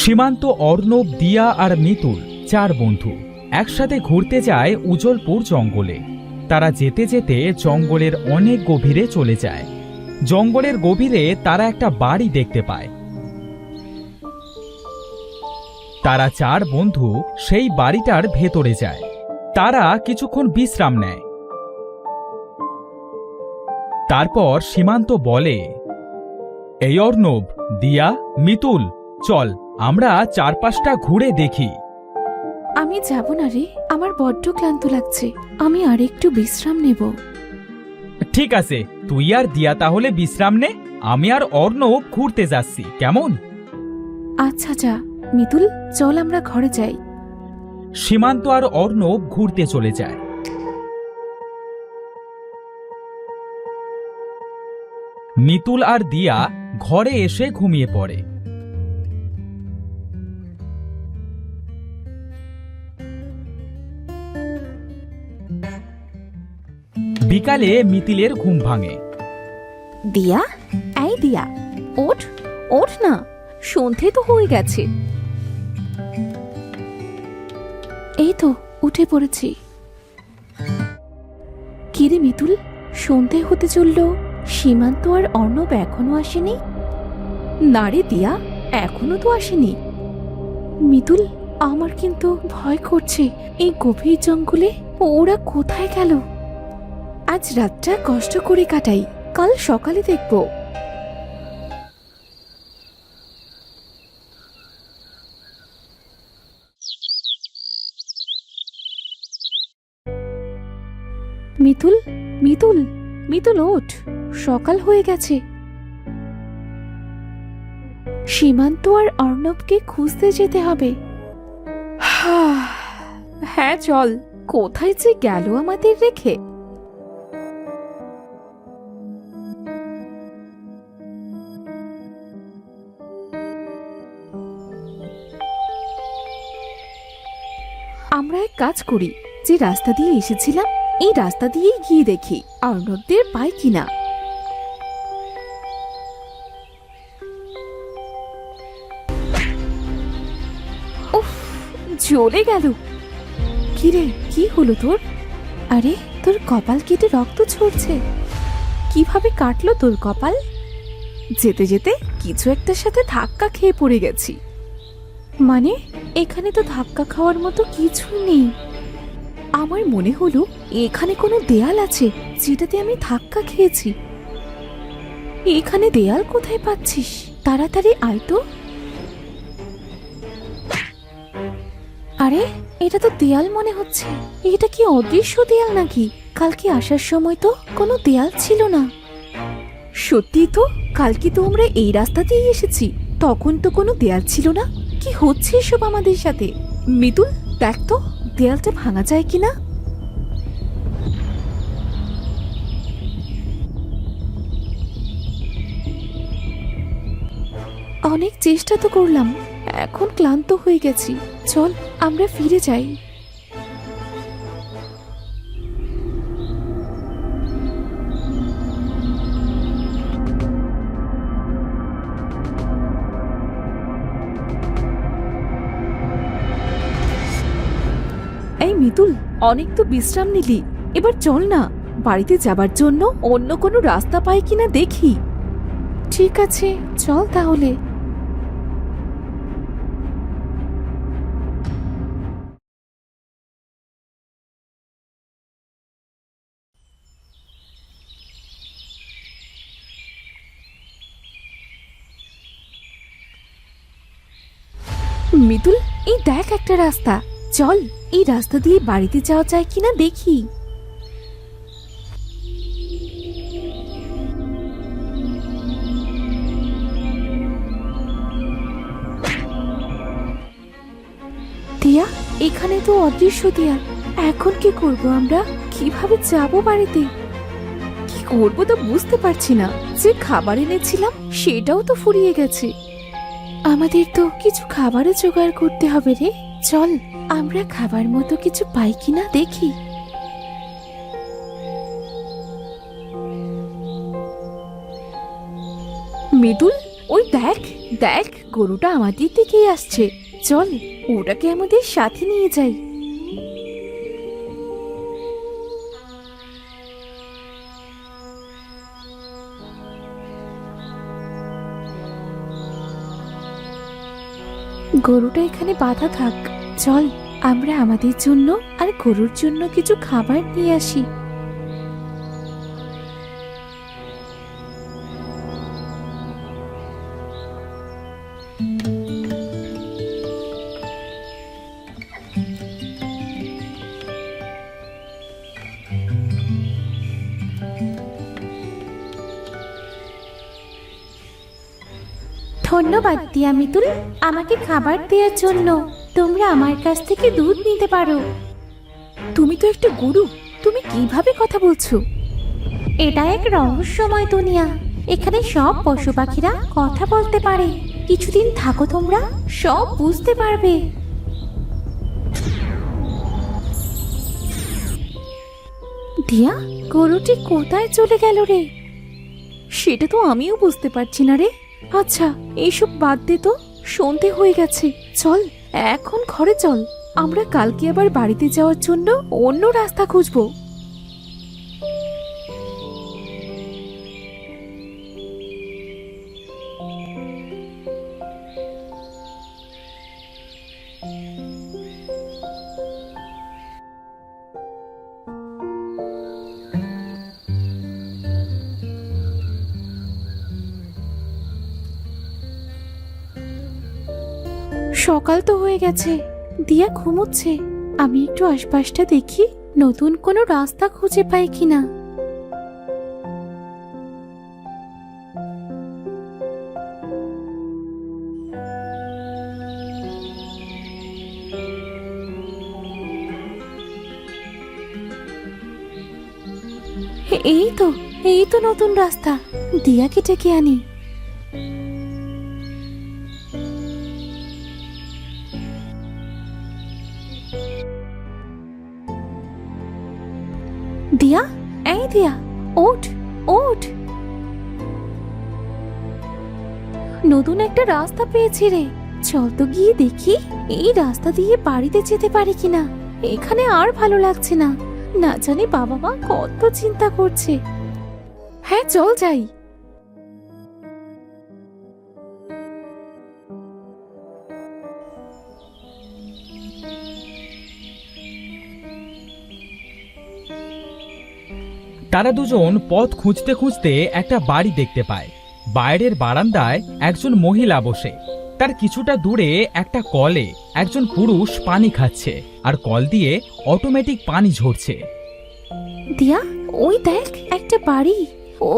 সীমান্ত, অর্ণব, দিয়া আর মিতুল 4 বন্ধু একসাথে ঘুরতে যায় উজ্জ্বলপুর জঙ্গলে। তারা যেতে যেতে জঙ্গলের অনেক গভীরে চলে যায়। জঙ্গলের গভীরে তারা একটা বাড়ি দেখতে পায়। তারা 4 বন্ধু সেই বাড়িটার ভেতরে যায়। তারা কিছুক্ষণ বিশ্রাম নেয়। তারপর সীমান্ত বলে, এই অর্ণব, দিয়া, মিতুল, চল আমরা চারপাশটা ঘুরে দেখি। আমি যাব না রে, আমার বড্ড ক্লান্ত লাগছে, আমি আর একটু বিশ্রাম নেব। ঠিক আছে, তুই আর দিয়া তাহলে বিশ্রাম নে, আমি আর অর্ণব ঘুরতে যাচ্ছি, কেমন? আচ্ছা যা। মিতুল, চল আমরা ঘরে যাই। সীমান্ত আর অর্ণব ঘুরতে চলে যায়। মিতুল আর দিয়া ঘরে এসে ঘুমিয়ে পড়ে। বিকালে মিতিলের ঘুম ভাঙে। দিয়া, এই দিয়া, ওঠ ওঠ না, সন্ধে তো হয়ে গেছে। এই তো উঠে পড়েছি। কিরে মিতুল, সন্ধে হতে চলল, সীমান্ত আর অর্ণব এখনো আসেনি? না রে দিয়া, এখনো তো আসেনি। মিতুল, আমার কিন্তু ভয় করছে, এই গভীর জঙ্গলে ওরা কোথায় গেল? আজ রাতটা কষ্ট করে কাটাই, কাল সকালে দেখব। মিতুল, মিতুল, মিতুল ওঠ, সকাল হয়ে গেছে। সীমান্ত আর অর্ণবকে খুঁজতে যেতে হবে। হ্যাঁ চল, কোথায় যে গেল আমাদের রেখে। আমরা এক কাজ করি, যে রাস্তা দিয়ে এসেছিলাম এই রাস্তা দিয়েই গিয়ে দেখি অর্ণবদের পাই কিনা। উফ, জ্বলে গেল। কিরে, কি হলো তোর? আরে, তোর কপাল কেটে রক্ত ঝরছে। কিভাবে কাটলো তোর কপাল? যেতে যেতে কিছু একটার সাথে ধাক্কা খেয়ে পড়ে গেছি। মানে, এখানে তো ধাক্কা খাওয়ার মতো কিছু নেই। আমার মনে হলো এখানে কোনো দেয়াল আছে যেটাতে আমি ধাক্কা খেয়েছি। এখানে দেয়াল কোথায় পাচ্ছিস? তাড়াতাড়ি আয় তো। আরে, এটা তো দেয়াল মনে হচ্ছে। এটা কি অদৃশ্য দেয়াল নাকি? কালকে আসার সময় তো কোনো দেয়াল ছিল না। সত্যি তো, কালকে তো আমরা এই রাস্তা দিয়ে এসেছি, তখন তো কোনো দেয়াল ছিল না। কি হচ্ছে এসব আমাদের সাথে? মিতুল, দেখ তো দেয়ালটা ভাঙা যায় কিনা। অনেক চেষ্টা তো করলাম, এখন ক্লান্ত হয়ে গেছি। চল আমরা ফিরে যাই। এই মিতুল, অনেক তো বিশ্রাম নিলি, এবার চল না, বাড়িতে যাবার জন্য অন্য কোনো রাস্তা পাই কিনা দেখি। ঠিক আছে, চল তাহলে। মিতুল, এই দেখ একটা রাস্তা, চল এই রাস্তা দিয়ে বাড়িতে যাওয়া যায় কিনা দেখি। দিয়া, এখানে তো অদৃশ্য দেয়াল, এখন কি করব আমরা? কিভাবে যাব বাড়িতে? কি করব তো বুঝতে পারছি না। যে খাবার এনেছিলাম সেটাও তো ফুরিয়ে গেছে। আমাদের তো কিছু খাবারও জোগাড় করতে হবে রে। চল আমরা খাবার মতো কিছু পাই কিনা দেখি। মিতুল, ওই দেখ দেখ, গরুটা আমাদের দিকেই আসছে। চল, ওটাকে আমাদের সাথে নিয়ে যাই। গরুটা এখানে বাঁধা থাক। চল, আমরা আমাদের জন্য আর গরুর জন্য কিছু খাবার নিয়ে আসি। ধন্যবাদ দিয়া মিতুল, আমাকে খাবার দেওয়ার জন্য। তোমরা আমার কাছ থেকে দুধ নিতে পারো। তুমি তো একটা গরু, তুমি কিভাবে কথা বলছো? এটা এক রহস্যময় দুনিয়া। এখানে সব পশু পাখিরা কথা বলতে পারে। কিছুদিন থাকো, তোমরা সব বুঝতে পারবে। দিয়া, গরুটি কোথায় চলে গেল রে? সেটা তো আমিও বুঝতে পারছি না রে। আচ্ছা, এইসব বাদ দে তো, সন্ধে হয়ে গেছে। চল এখন ঘরে চল, আমরা কালকে আবার বাড়িতে যাওয়ার জন্য অন্য রাস্তা খুঁজবো। সকাল তো হয়ে গেছে, দিয়া ঘুমোচ্ছে। আমি একটু আশপাশটা দেখি, নতুন কোনো রাস্তা খুঁজে পাই কিনা। এই তো নতুন রাস্তা। দিয়াকে ডেকে আনি। দিয়া, এই দিয়া, ওঠ ওঠ। নতুন একটা রাস্তা পেয়েছি রে। চল তো গিয়ে দেখি এই রাস্তা দিয়ে বাড়িতে যেতে পারি কিনা। এখানে আর ভালো লাগছে না, না জানি বাবা মা কত চিন্তা করছে। হ্যাঁ, চল যাই। তারা দুজন পথ খুঁজতে খুঁজতে একটা বাড়ি দেখতে পায়। বাইরের বারান্দায় একজন মহিলা বসে। তার কিছুটা দূরে একটা কলে একজন পুরুষ পানি খাচ্ছে, আর কল দিয়ে অটোমেটিক পানি ঝরছে। দিয়া, ওই দেখ একটা বাড়ি,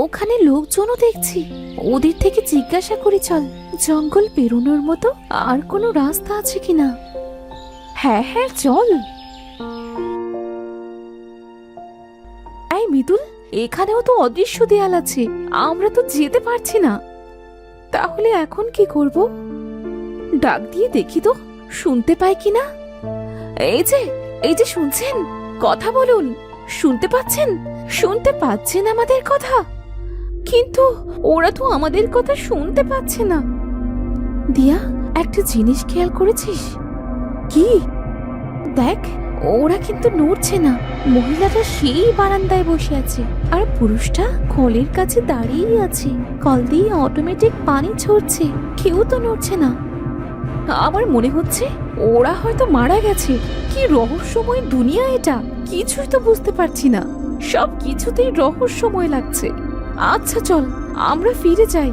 ওখানে লোকজনও দেখছি। ওদের থেকে জিজ্ঞাসা করি চল, জঙ্গল পেরোনোর মতো আর কোনো রাস্তা আছে কিনা। হ্যাঁ হ্যাঁ, চল। এই মিতুল, এখানেও তো অদৃশ্য দেয়াল আছে, আমরা তো যেতে পারছি না। তাহলে এখন কি করব? ডাক দিয়ে দেখি তো, শুনতে পাই কিনা। এই যে শুনছেন, কথা বলুন। শুনতে পাচ্ছেন? শুনতে পাচ্ছেন আমাদের কথা? কিন্তু ওরা তো আমাদের কথা শুনতে পাচ্ছে না। দিয়া, একটা জিনিস খেয়াল করেছিস? কি? দেখ, ওরা কিন্তু নড়ছে না। মহিলাটা সেই বারান্দায় বসে আছে, আর পুরুষটা কলের কাছে দাঁড়িয়েই আছে। কল দিয়ে অটোমেটিক পানি ঝরছে, কেউ তো নড়ছে না। আমার মনে হচ্ছে ওরা হয়তো মারা গেছে। কি রহস্যময় দুনিয়া এটা, কিছুই তো বুঝতে পারছি না। সব কিছুতেই রহস্যময় লাগছে। আচ্ছা চল, আমরা ফিরে যাই।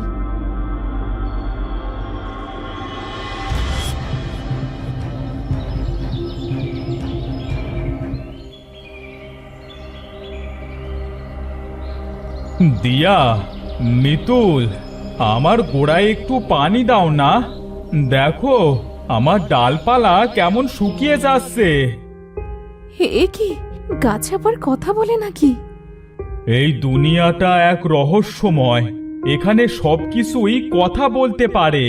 দিয়া, মিতুল, আমার গোড়ায় একটু পানি দাও না। দেখো আমার ডালপালা কেমন শুকিয়ে যাচ্ছে। এ কি, গাছ আবার কথা বলে নাকি? এই দুনিয়াটা এক রহস্যময়, এখানে সবকিছুই কথা বলতে পারে।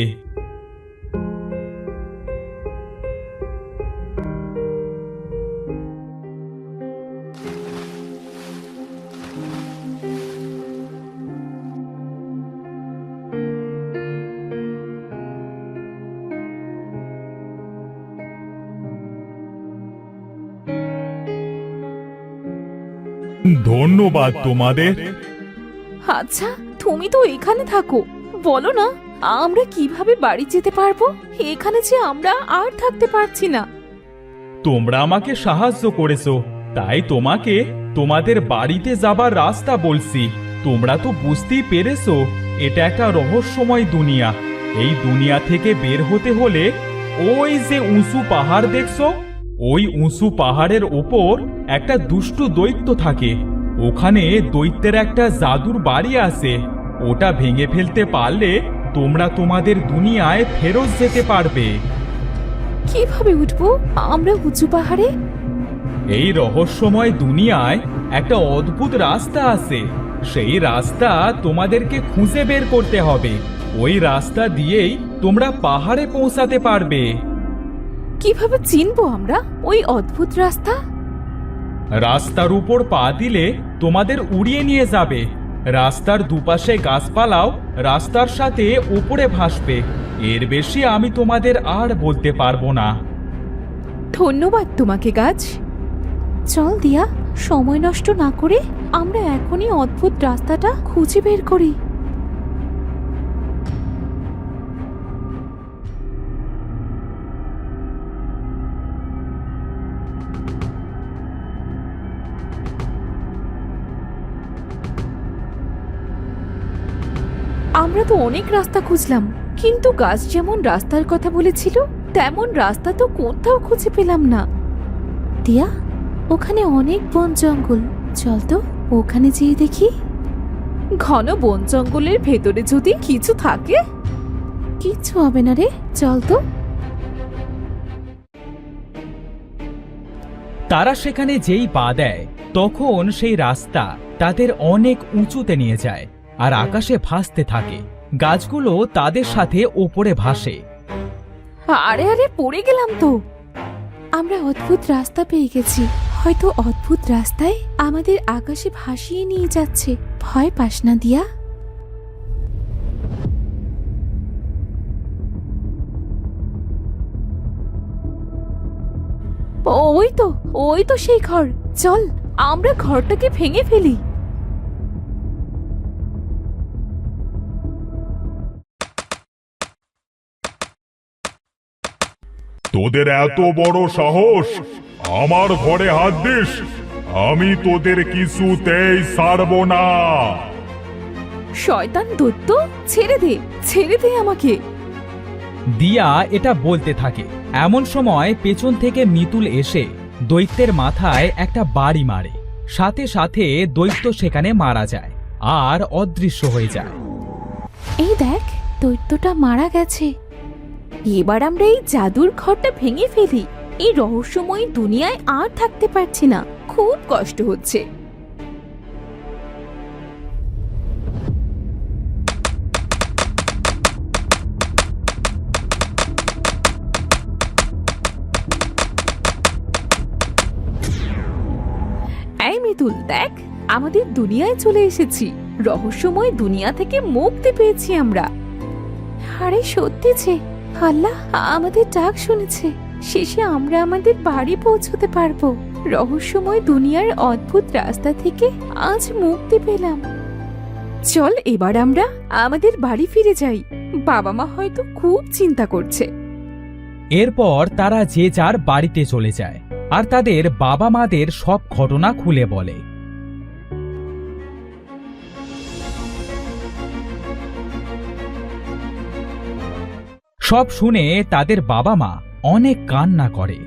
ধন্যবাদ তোমাদের। আচ্ছা, তুমি তো এখানে থাকো, বলো না আমরা কিভাবে বাড়ি যেতে পারবো? এখানে যে আমরা আর থাকতে পারছি না। তোমরা আমাকে সাহায্য করেছো, তাই তোমাকে তোমাদের বাড়িতে যাবার রাস্তা বলছি। তোমরা তো বুঝতেই পেরেছো এটা একটা রহস্যময় দুনিয়া। এই দুনিয়া থেকে বের হতে হলে ওই যে উঁচু পাহাড় দেখছো, ওই উঁচু পাহাড়ের ওপর একটা দুষ্টু দৈত্য থাকে। ওখানে দৈত্যের একটা জাদুর বাড়ি আছে। ওটা ভেঙে ফেলতে পারলে তোমরা তোমাদের দুনিয়ায় ফেরত যেতে পারবে। কিভাবে উঠবো আমরা উঁচু পাহাড়ে? এই রহস্যময় দুনিয়ায় একটা অদ্ভুত রাস্তা আছে। সেই রাস্তা তোমাদেরকে খুঁজে বের করতে হবে। ওই রাস্তা দিয়েই তোমরা পাহাড়ে পৌঁছাতে পারবে। কিভাবে চিনবো আমরা ওই অদ্ভুত রাস্তা? রাস্তার উপর পা দিলে তোমাদের উড়িয়ে নিয়ে যাবে। রাস্তার দুপাশে গাছপালাও রাস্তার সাথে উপরে ভাসবে। এর বেশি আমি তোমাদের আর বলতে পারবো না। ধন্যবাদ তোমাকে গাছ। চল দিয়া, সময় নষ্ট না করে আমরা এখনই অদ্ভুত রাস্তাটা খুঁজে বের করি। আমরা তো অনেক রাস্তা খুঁজলাম, কিন্তু গাছ যেমন রাস্তার কথা বলেছিল তেমন রাস্তা তো কোথাও খুঁজে পেলাম না। দিয়া, ওখানে অনেক বন জঙ্গল, চল তো ওখানে যেয়ে দেখি। ঘন বন জঙ্গলের ভেতরে যদি কিছু থাকে? কিচ্ছু হবে না রে, চল তো। তারা সেখানে যেই পা দেয় তখন সেই রাস্তা তাদের অনেক উঁচুতে নিয়ে যায় আর আকাশে ভাসতে থাকে। গাছগুলো তাদের সাথে ওপরে ভাসে। আরে আরে, পড়ে গেলাম তো। আমরা অদ্ভুত রাস্তা পেয়ে গেছি। হয়তো অদ্ভুত রাস্তায় আমাদের আকাশে ভাসিয়ে নিয়ে যাচ্ছে। ভয় পাস না দিয়া। ওই তো সেই ঘর। চল আমরা ঘরটাকে ভেঙে ফেলি। তোদের এত বড় সাহস আমার ঘরে হাত দিস? আমি তোদের কিছুতেই ছাড়বো না। শয়তান দৈত্য, ছেড়ে দে আমাকে। দিয়া এটা বলতে থাকে। এমন সময় পেছন থেকে মিতুল এসে দৈত্যের মাথায় একটা বাড়ি মারে। সাথে সাথে দৈত্য সেখানে মারা যায় আর অদৃশ্য হয়ে যায়। এই দেখ, দৈত্যটা মারা গেছে। এবার আমরা এই জাদুর ঘরটা ভেঙে ফেলি। এই রহস্যময় দুনিয়ায় আর থাকতে পারছি না, খুব কষ্ট হচ্ছে। এই মিতুল, দেখ আমাদের দুনিয়ায় চলে এসেছি। রহস্যময় দুনিয়া থেকে মুক্তি পেয়েছি আমরা। আরে সত্যি যে, আল্লাহ আমাদের ডাক শুনেছে। শেষে আমরা আমাদের বাড়ি পৌঁছতে পারবো। রহস্যময় দুনিয়ার অদ্ভুত রাস্তা থেকে আজ মুক্তি পেলাম। চল এবার আমরা আমাদের বাড়ি ফিরে যাই। বাবা মা হয়তো খুব চিন্তা করছে। এরপর তারা যে যার বাড়িতে চলে যায় আর তাদের বাবা মাদের সব ঘটনা খুলে বলে। সব শুনে তাদের বাবা মা অনেক কান্না করে।